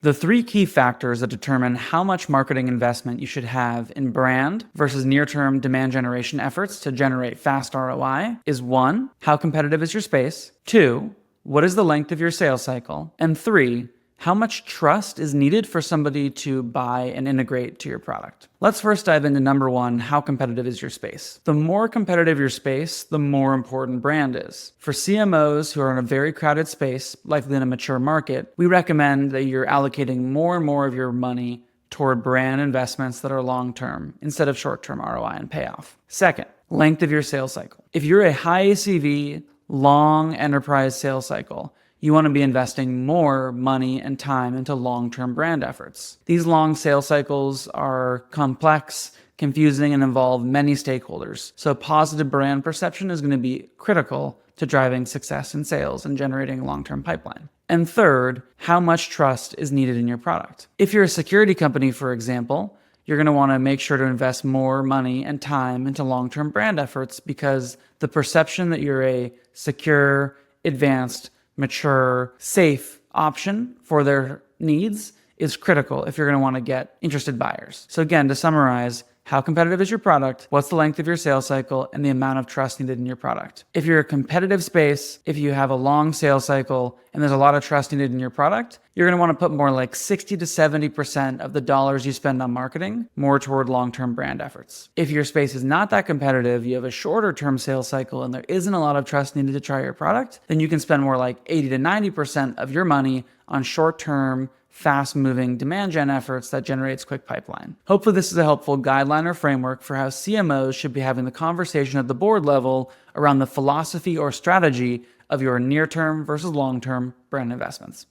The three key factors that determine how much marketing investment you should have in brand versus near-term demand generation efforts to generate fast ROI is 1, how competitive is your space? 2, what is the length of your sales cycle? And 3, how much trust is needed for somebody to buy and integrate to your product? Let's first dive into number 1, how competitive is your space? The more competitive your space, the more important brand is. For CMOs who are in a very crowded space, likely in a mature market, we recommend that you're allocating more and more of your money toward brand investments that are long-term instead of short-term ROI and payoff. Second, length of your sales cycle. If you're a high ACV, long enterprise sales cycle, you want to be investing more money and time into long-term brand efforts. These long sales cycles are complex, confusing, and involve many stakeholders. So positive brand perception is going to be critical to driving success in sales and generating a long-term pipeline. And third, how much trust is needed in your product. If you're a security company, for example, you're going to want to make sure to invest more money and time into long-term brand efforts because the perception that you're a secure, advanced, mature, safe option for their needs is critical if you're going to want to get interested buyers. So again, to summarize, how competitive is your product? What's the length of your sales cycle and the amount of trust needed in your product? If you're a competitive space, if you have a long sales cycle and there's a lot of trust needed in your product, you're going to want to put more like 60 to 70% of the dollars you spend on marketing more toward long-term brand efforts. If your space is not that competitive, you have a shorter term sales cycle and there isn't a lot of trust needed to try your product, then you can spend more like 80 to 90% of your money on short-term, fast-moving demand gen efforts that generates quick pipeline. Hopefully this is a helpful guideline or framework for how CMOs should be having the conversation at the board level around the philosophy or strategy of your near-term versus long-term brand investments.